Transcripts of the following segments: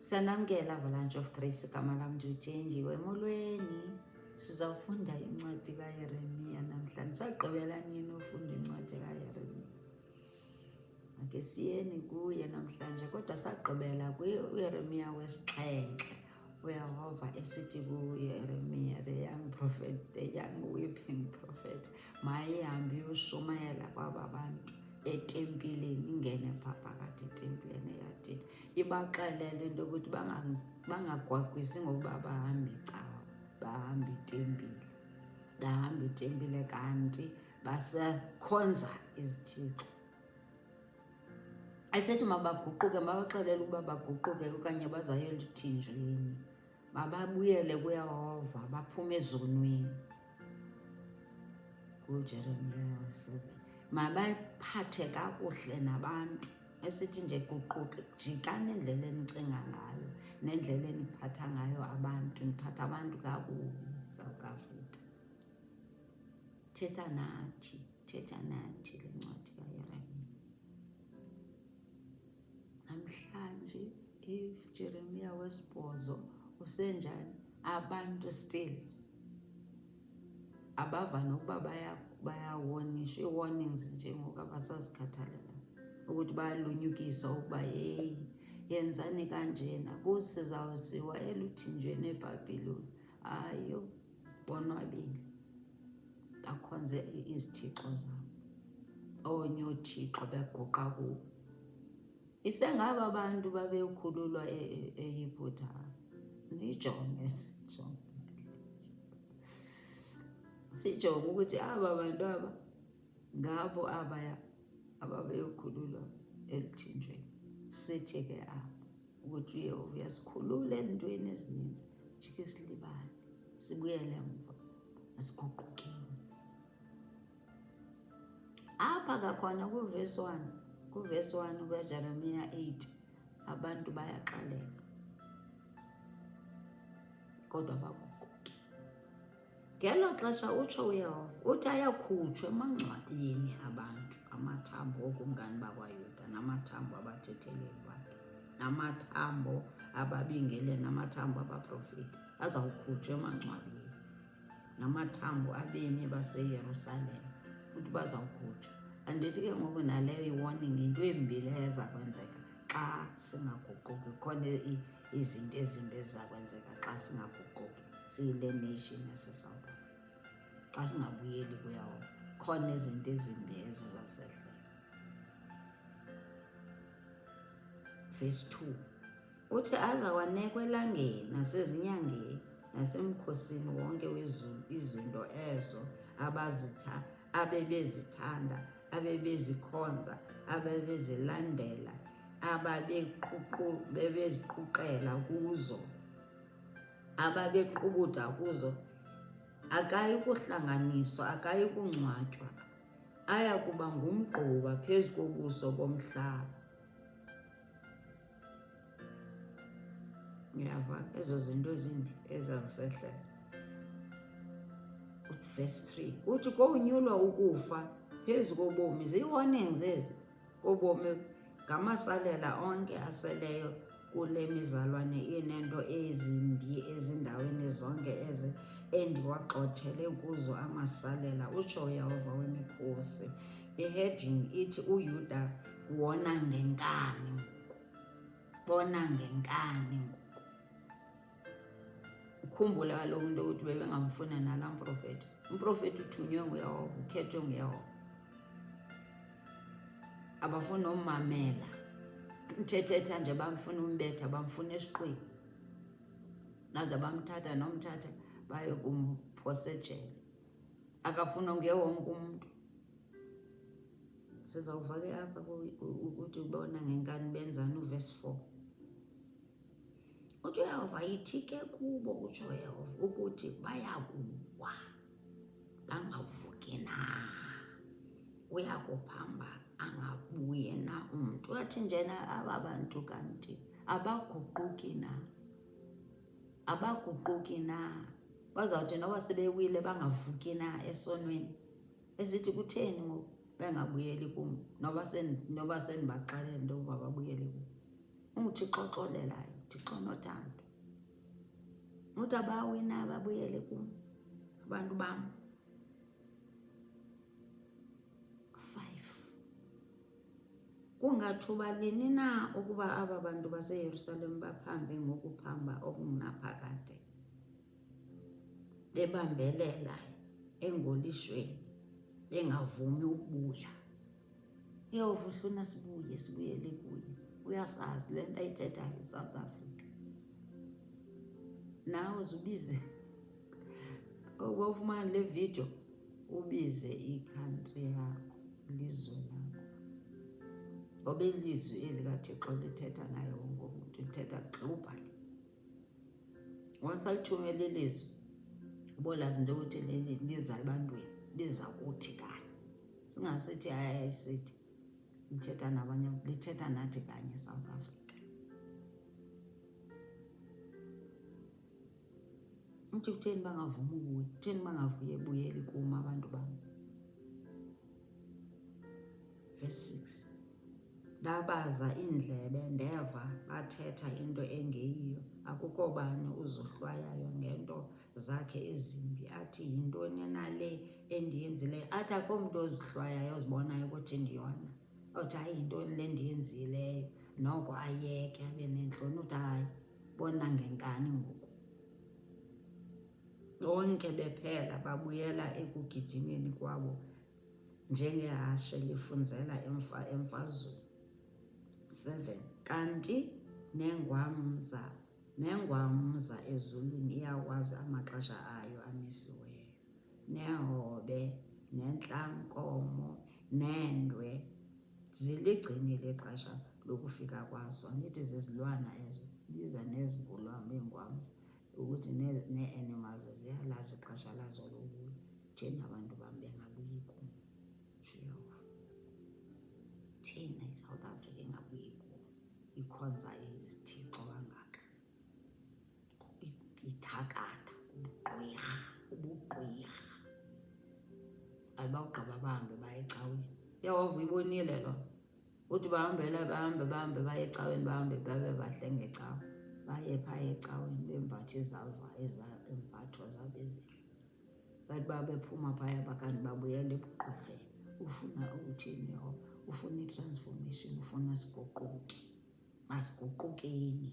Sanamkela Avalanche of Grace, igama lam ndithenjiwe emolweni. Sizawufunda incwadi kaYeremiya namhlanje. Sagqibela nini ufunda incwadi kaYeremiya? Ake siyeni kuye namhlanje, kodwa sagqibela kuYeremiya wesixhenxe. UYehova esithi kuYeremiya, the young prophet, the young weeping prophet, mayihambe uyoshumayela kwaba bantu etempileni, ingene phaa phakathi etempileni eyadini, ibaxelele into yokuthi bangagwagwisi ngokuba bahambe icawa, bahambe itempile, bahambe itempile kanti basekhonza izithixo. Ayisethi mabaguquke, mabaxelele ukuba baguquke okanye bazayela eluthinjweni, mababuyele kuYehova, baphume ezonweni. KuJeremiya 7, mabaphathe kakuhle nabantu. Esithi nje guquke, jikani endlela enicinga ngayo nendlela eniphatha ngayo abantu, niphatha abantu kakubi. South Africa, thetha nathi le ncwadi kaYeremiya namhlanje. If Jeremiya wesibhozo usenjani, abantu still abava nokuba bayawonishwa. Ii-warnings nje ngoku abasazikhathalela ukuthi bayalunyukiswa ukuba yeyi yenzani kanjena, sizawusiwa eluthinjweni eBhabhiloni. Hayo, bonwabile, bakhonze izithixo zabo, oonyothixo beguqa kubo. Isengaba abantu babekhululwa eYiphuta, nijonge sijonge ukuthi aba bantu aba ngabo abaya ababeyokhululwa eluthinjweni. Sithi ke apha ukuthi uYehova uyasikhulula ezintweni ezininzi, sijike silibale, sibuyele emva, asiguqukeni. Apha kakhona kuvesi 1 kuJeremiya 8, abantu bayaxeleka kodwa baguquke. Ngelo xesha utsho uYehova uthi ayakhutshwa emangcwabeni abantu amathambo okumngani bakwaYuda, namathambo abathetheleli bakhe, namathambo ababingele, namathambo abaprofeti azawukhutshwa emangcwabeni, namathambo abemi baseYerusalem ukuthi bazawukhutshwa. Andithi ke ngoku naleyo i-warning into embi leyo eza kwenzeka xa singaguquki. Khona izinto ezimbi eziza kwenzeka xa singaguquki, siyile nation yaseSouth Africa. Xa singabuyeli kuYehova, khona izinto ezimbi ezizasehlela. Verse 2 uthi azawanekwa elangeni nasezinyangeni nasemkhosini wonke wezulu izinto ezo abebezithanda, abebezikhonza, abebezilandela, bebeziquqela kuzo, ababequbutha kuzo. Akayi kuhlanganiswa, akayi kungcwatywa, aya kuba ngumgquba phezu kobuso bomhlaba. Uyava ezo zinto ezimbi ezawusehlela. Verse 3 uthi kowunyulwa ukufa phezu kobomi. Zii-warnings ezi kobomi ngamasalela onke aseleyo kule mizalwane inento ezimbi ezindaweni zonke ezi endiwagxothele kuzo amasalela, utsho uYehova wemikhosi. I-heading ithi uYuda wona ngenkani ngoku, bona ngenkani ngoku. Ukhumbule kaloku into yokuthi bebengamfuna nalaa mprofeti. Umprofeti uthunywe nguYehova, ukhethwe nguYehova. Abafuni nomamela, mthethetha nje bamfuna umbetha, bamfuna esiqwini. Naze bamthatha nomthatha baye kumphosa ejele. Akafunwa nguye wonke umntu. Sizawuva ke apha ukuthi ubona ngenkani benzani. Uverse 4 uthi uYehova yithi ke kubo, utsho uYehova, ukuthi bayakuwa bangavuki na, uyakuphamba angabuye na umntu. Wathi njena aba bantu kanti abaguquki na, abaguquki na, bazawuthi noba sebewile bangavuki na esonweni. Esithi kutheni ngoku bengabuyeli kum, noba sendibaxelela into yokuba babuyele kum. UNguThixo oxolelayo, Thixo nothando. Uthi abawina babuyele kum abantu bam. 5. Kungathuba lini na ukuba aba bantu baseYerusalem baphambe ngokuphamba okungaphakade, bebambelela engolishweni, bengavumi ukubuya? Yehova ufuna sibuyele kuye. Uyasazi le nto ayithethayo South Africa. Nawe uzubize ufumane le video, ubize i-country yakho, ilizwe lakho. Ngoba ilizwi elikaThixo lithetha naye wonke umuntu, lithetha globally. Once alithumele ilizwi, ubolazi into yokuthi liza ebantwini, liza kuthi kanye. Singasithi ayisithi lithetha nabanye, lithetha nathi kanye South Africa. Uthi kutheni bangavumi ubuya? Kutheni bangavuye buyeli kum abantu bam? Verse 6. Ndabaza indlebe ndeva bathetha into engeyiyo. Akukho bani uzohlwayayo ngento zakhe ezimbi. Athi yintoni na le endiyenzileyo? Athi akho mntu ozihlwayayo ozibonayo ukuthi ndiyona. Othi hayi yintoni le ndiyenzileyo? Noko ayeke abe nentloni. Uthi hayi bona ngenkani ngoku. Bonke bephela babuyela ekugijimeni kwabo njengehashe lifunzela emfazweni. 7. Kanti nengwamza ezulwini iyawazi amaxesha ayo amisiweyo. Nehobe nentlankomo neendwe ziligcinile ixesha lokufika kwazo. Andithi zizilwana ezo, biza nezingwamza ukuthi nee-animals ziyalazi ixesha lazo lokubuya. Thina abantu bam bengabuyi kum? Jehova, thina iSouth Africa engabuyi kum? Ikhonza izithixo kangaka, ithakatha, ubugqwirha. Abawugqiba bahambe baye ecaweni. Yehova uyibonile loo. Uthi bahambe baye ecaweni, bahambe babe bahle ngecawe. Baye phaya ecaweni bembatha izalva ezembathwa zabo ezihle. Bathi babephuma phaya bakanti babuyela ebugqirheni. Ufuna ukuthini Yehova? Ufuna i-transformation, ufuna siguquke. Masiguqukeni.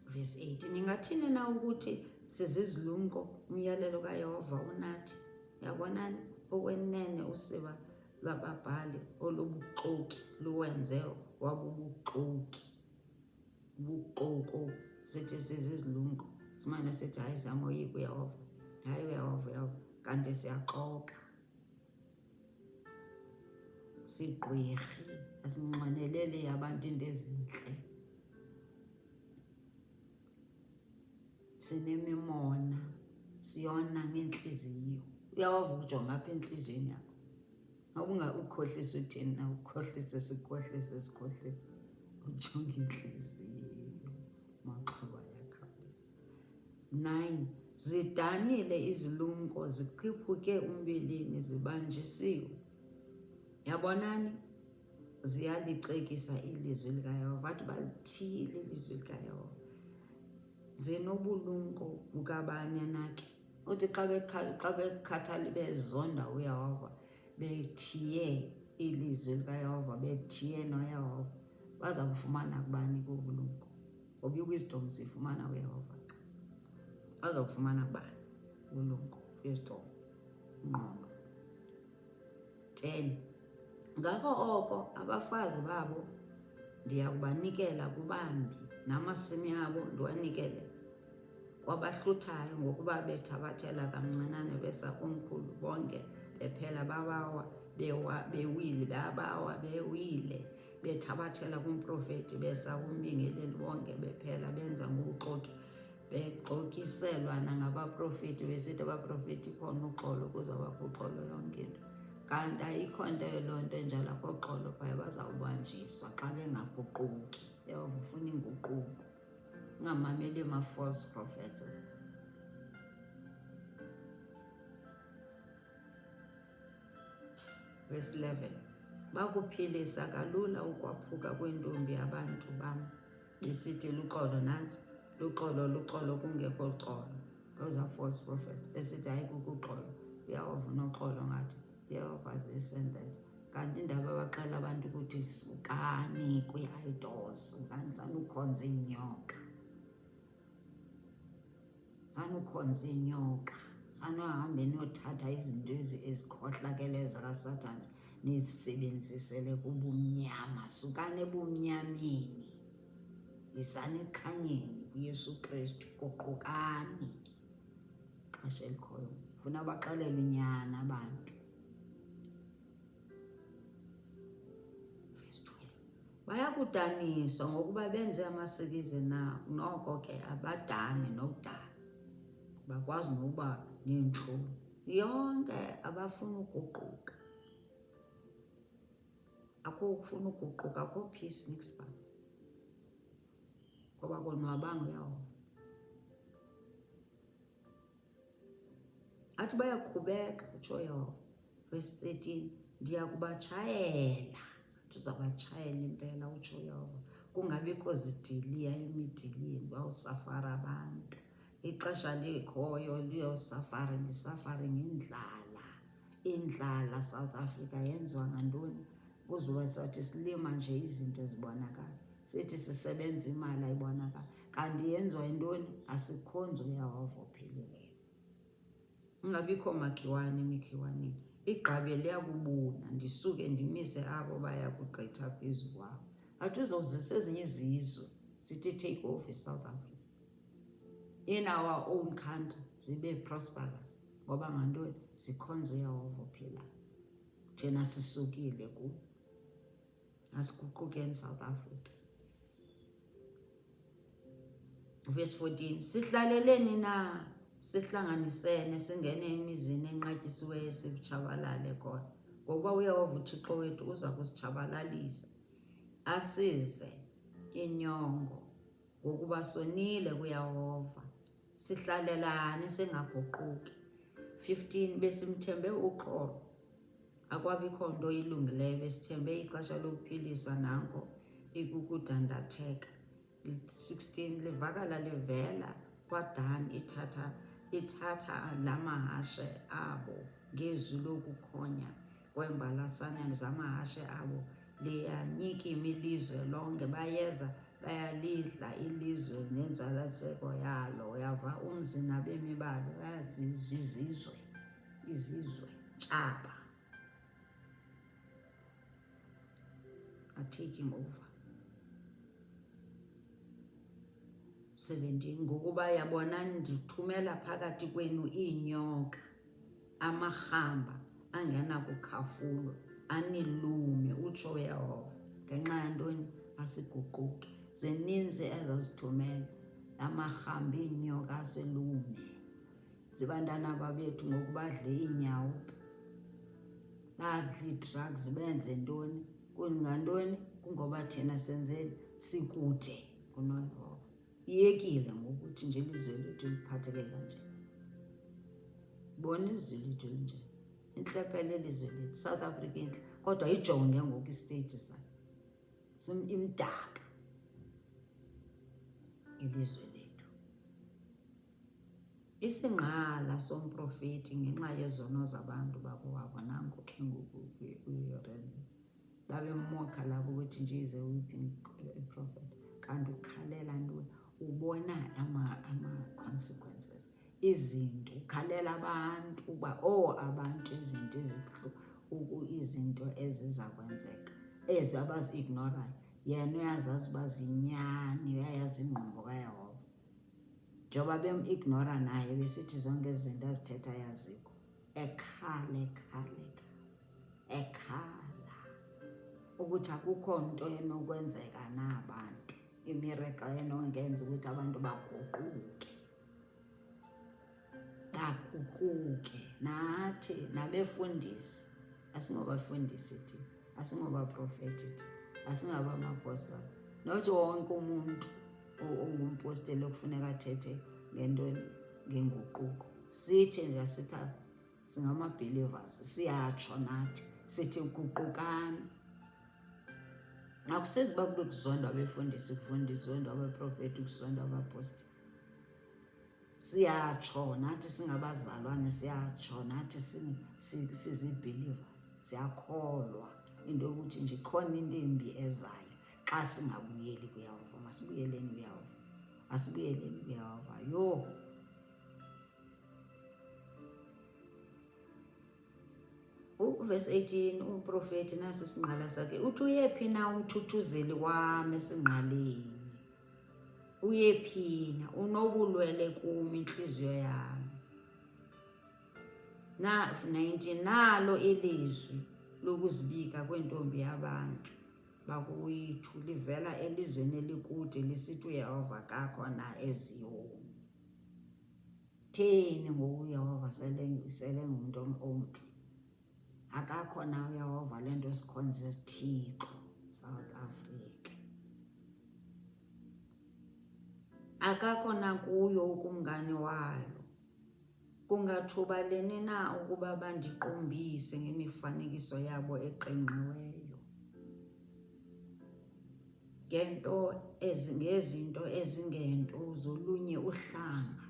Verse 8. Ningathini na ukuthi sizizilumko? Umyalelo kaYehova unathi. Yabonani okwenene usiba lababhali olubuxoki luwenze wabubuxoki. Ubuxoko sithi sizizilumko, simane sithi hayi siyamoyika uYehova, hayi uYehova, kanti siyaxoka. Sigqwirhi, asinqweneleli abantu into ezintle. Sinemimona, siyona ngentliziyo. Uyahova ujonga apha entliziyweni yakho. Ukhohlisa uthini na? Ukhohlise sikhohlise. Ujonga intliziyo. Maxhoba yakhawuleza. 9. Zidanile izilumko, ziqhiphuke umbilini, zibanjisiwe. Yabonani? Ziyalicekisa ilizwi likaYehova. Athi balithiyile ilizwi likaYehova. Zinobulumko bukabani nake? Uthi xa bekhathala bezonda uYehova, bethiye ilizwi likaYehova, bethiye noYehova, baza kufumana kubani kubulumko? Ngoba i-wisdom siyifumana kuYehova. Baza kufumana kubani ubulumko? Wisdom, ingqondo. 10. Ngako oko abafazi babo ndiyakubanikela kubambi, namasimi abo ndiwanikele kwabahluthayo, ngokuba bethabathela kamncinane besa komkhulu, bonke bephela babawa bewile, bethabathela kumprofeti besa kumbingeleli, bonke bephela benza ngobuxoki, bexokiselwa nangabaprofeti besithi abaprofeti khona uxolo, kuzawubakho uxolo yonke into. Kanti ayikho nto loo nto enjalo, akho xolo phaya, bazawubanjiswa xa bengaguquki. Yehova ufuna inguquko, ungamameli ma-false prophets. Verse 11. bakuphilisa kalula ukwaphuka kwentombi abantu bam besithi luxolo nantsi luxolo kungekho xolo. Those are false prophets esithi hayi kukuxolo, uyawova noxolo ngathi uyawova this and that. Kanti indaba abaxela abantu ukuthi sukani kwi-idols, sukani sanukhonza iinyoka, sanukhonza iinyoka, sanuhambe niyothatha izinto ezikhohlakeleyo zikaSathane nizisebenzisele kubumnyama. Sukani ebumnyameni, yisani ekukhanyeni kuYesu Kristu, guqukani. Xesha elikhoyo funa baxelelwe inyani abantu. Bayakudaniswa ngokuba benze amasikizi na, noko ke abadani nokudana, bakwazi nokuba neentloni yonke, abafuna uguquka. Akho ukufuna uguquka, akho peace next bar, ngoba konwabanga uyahova. Athi bayaqhubeka utsho Yehova, verse 13, ndiya kubatshayela, ndizabatshayela impela utsho Yehova, kungabikho zidiliya emidilini, bawusafara abantu. Ixesha likhoyo liyosafara, lisafare ngendlala. Indlala South Africa yenziwa ngantoni? Kuzoba sathi silima nje izinto zibonakala, sithi sisebenza imali ayibonakala, kanti yenziwa yintoni? Asikhonzi uYehova ophilileyo. Ungabikho makhiwane emikhiwaneni, igqabi liyakubuna, ndisuke ndimise abo baya kugqitha phezu kwabo. Athi uzozisa ezinye izizwe sithi take off iSouth Africa, in our own country zibe prosperous, ngoba ngantoni? Sikhonza uYehova ophilayo. Thina sisukile kuyo, asiguqukeni South Africa. Verse 14, sihlaleleni na, sihlanganisene, singene emizini enqatyisiweyo sitshabalale khona, ngokuba uYehova uThixo wethu uza kusitshabalalisa, asize inyongo, ngokuba sonile kuYehova. Sihlalelani singaguquki. 15, besimthembe uxolo, akwabikho nto ilungileyo, besithembe ixesha lokuphiliswa, nanko ikukudandatheka. 16, livakala livela kwaDani, ithatha la mahashe abo, ngezwi lokukhonya kwembalasane zamahashe abo, liyanyikima ilizwe lonke, bayeza bayalidla ilizwe nenzalaseko yalo, yava umzi nabemi balo, yazizwa izizwe tshaba are taking over. 17, ngokuba yabonani ndithumela phakathi kwenu iinyoka, amarhamba angenakukhafulwa, anilume, utsho Yehova. Ngenxa yantoni? Asiguquki. Zininzi ezazithumela amarhamba, iinyoka asilume. Zibantwana babethu ngoku badle iinyawo, badle ii-drugs, benze ntoni? Ngantoni? Kungoba thina senzeni? Sikude kunoYehova. Iyekile ngokuthi nje ilizwe lethu liphatheke kanje. Bona ilizwe lethu linje, intlephele ilizwe lethu, South Africa intle, kodwa ijonge ngoku istate sayo, imdaka ilizwe lethu. Isingqala somprofeti ngenxa yezono zabantu bakowabo, nango ke ngoku uYoreni babemokha labo ukuthi nje ize weeping prophet, kanti ukhalela ntoni? Ubona ama-consequences, izinto, ukhalela abantu uba abantu izinto eziza kwenzeka, ezi abazi-ignorayo, yena uyazazi uba zinyani, uyayazi ingqondo kaYehova. Njengoba bem-ignora naye besithi zonke izinto azithetha yazikho, ekhala ukuthi akukho nto enokwenzeka nabantu, imireka enongenza ukuthi abantu baguquke. Nathi nabefundisi, asingobafundisi thina, asingobaprofethi thina, asingabamaphosana. Not wonke umuntu ongumpostile okufuneka athethe ngento ngenguquko. Sithi nje singama-believers, siyatsho nathi, sithi guqukani, Akusezi uba kube kuzondwa abefundisi, kuzondwa abaprofeti, kuzondwa abaposti. Siyatsho nathi singabazalwane, siyatsho nathi sizi-believers, siyakholwa into yokuthi nje khona into embi ezayo xa singabuyeli kuyehova. Masibuyeleni kuyehova, masibuyeleni kuyehova. Yho, verse 18 umprofeti nasi singqala sakhe uthi, uyephi na umthuthuzeli wami esingqaleni? Uyephi na unobulwele kum inhliziyo yami? 19 nalo ilizwi lokuzibika kwentombi yabantu bakuwethu livela elizweni elikude lisithi uYehova kakho na eZiyoni. Theni ngoku uYehova sele ngumntu omntu? Akakho na uYehova, le nto sikhonza isithixo South Africa. Akakho na kuyo ukumngane wayo. Kungathuba leni na ukuba bandiqumbise ngemifanekiso yabo eqingqiweyo, ngezinto ezingento zolunye uhlanga?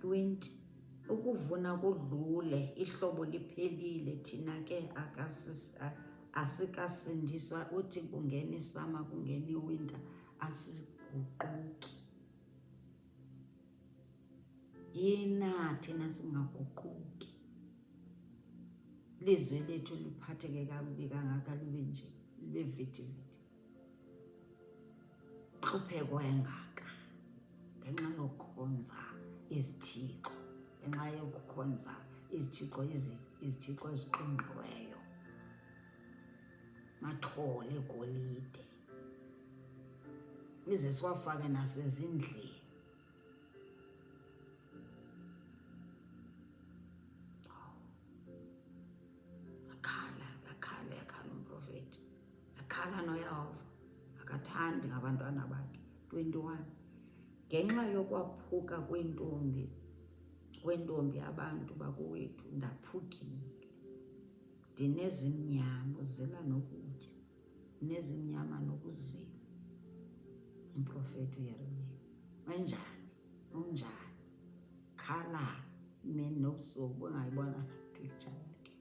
20 Ukuvuna kudlule, ihlobo liphelile, thina ke asikasindiswa. Uthi kungena isama kungena iwinter, asiguquki. Yina thina singaguquki. Ilizwe lethu liphatheke kakubi kangaka, libe nje, libe vithi-vithi. Hlupheko engaka ngenxa yokukhonza izithixo, ngenxa yokukhonza izithixo eziqingqiweyo, mathole egolide, ize siwafake nasezindlini. Yakhala umprofeti, yakhala noYehova, akathandi ngabantwana bakhe. 21 Ngenxa yokwaphuka kwentombi abantu bakuwethu ndaphukile, ndinezimnyama, uzila nokutya, ndinezimnyama nokuzila. Umprofeti uYeremiya, wenjani? Unjani? Khala imini nobusuku, ungayibona picture yakhe,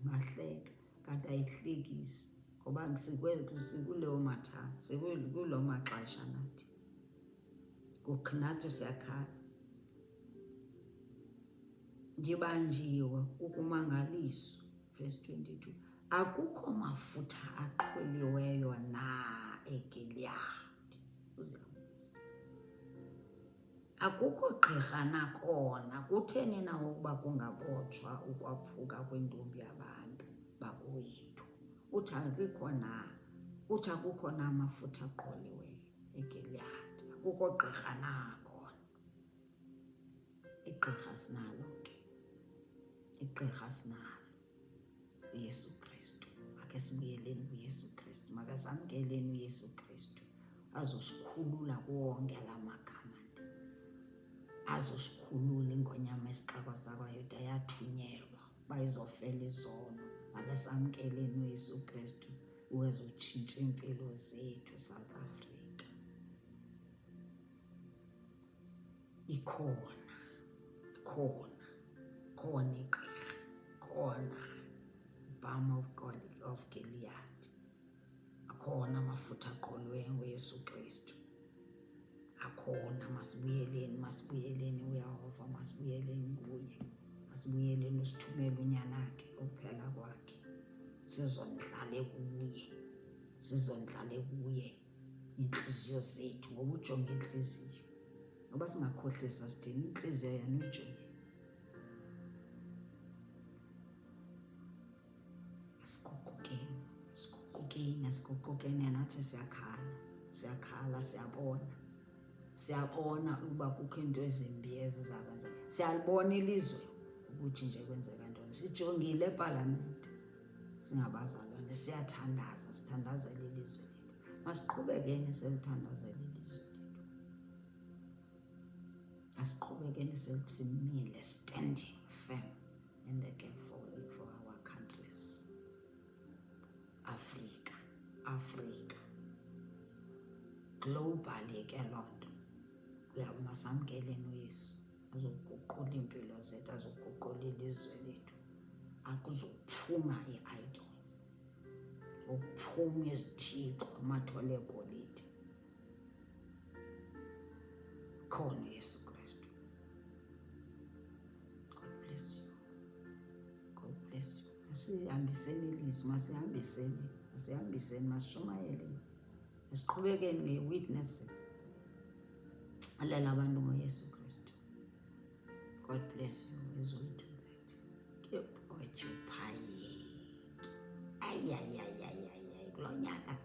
ungahleka kanti ayihlekisi, ngoba sikuleyo mathanga, sikulo maxesha nathi. Nathi siyakhala. Ndibanjiwe ukumangaliswa, verse 22. Akukho mafutha aqholiweyo na eGiliyadi? Uziyabuza. Akukho gqirha nakhona. Kutheni na ukuba kungabotshwa ukwaphuka kwentombi yabantu bakuwethu? Uthi akukho na, uthi akukho na amafutha aqholiweyo eGiliyadi? Akukho gqirha nakhona. Igqirha sinalo ke, igqirha sinalo, uYesu Kristu. Makhe sibuyeleni kuYesu Kristu, makhe samkeleni uYesu Kristu azosikhulula wonke la magama, azosikhulula. Ingonyama esixeko sakwaYuda yathunyelwa uba izofela izono. Makhe samkeleni uYesu Kristu uwezotshintsha iimpilo zethu South Africa. Ikhona igqirha, khona balm of God of Gilead, akhona amafutha aqholiweyo ngoYesu Kristu, akhona. Masibuyeleni uYehova, masibuyeleni kuye, masibuyeleni usithumele unyanakhe ukuphela kwakhe, sizondlale kuye inhliziyo zethu, ngoba ujonge inhliziyo. Ngoba singakhohlisa sidinga inhliziyo yana uyijonge. Asiguqukeni nathi siyakhala, siyabona ukuba kukho into ezimbi ezizakwenza. Siyalibona ilizwe ukuthi nje kwenzeka ntoni. Sijongile eParliament singabazalwane, siyathandaza, sithandazela ilizwe lethu. Masiqhubekeni selithandazela ilizwe lethu. Asiqhubekeni simile, standing firm in the gap for our countries. globally ke loo nto. Masamkeleni uYesu azoguqula iimpilo zethu, azoguqula ilizwe lethu. Akuzophuma ii-idols, ukuphuma izithixo, amathole egolide. Khona uYesu Kristu. God bless you. God bless you. Masihambiseni ilizwi, masihambiseni, masishumayeleni, masiqhubekeni nge-witnessing. Alela abantu ngoYesu Kristu. God bless you as we do that. Keep occupying. Kulo nyaka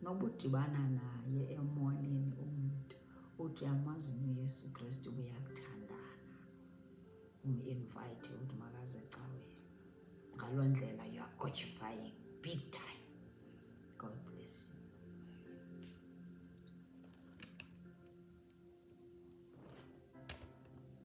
noba udibana naye emoyeni umntu uthi uyamazi uYesu Kristu uyakuthandana, uminvite uthi makaze ecaweni. Ngaloo ndlela you are occupying big time.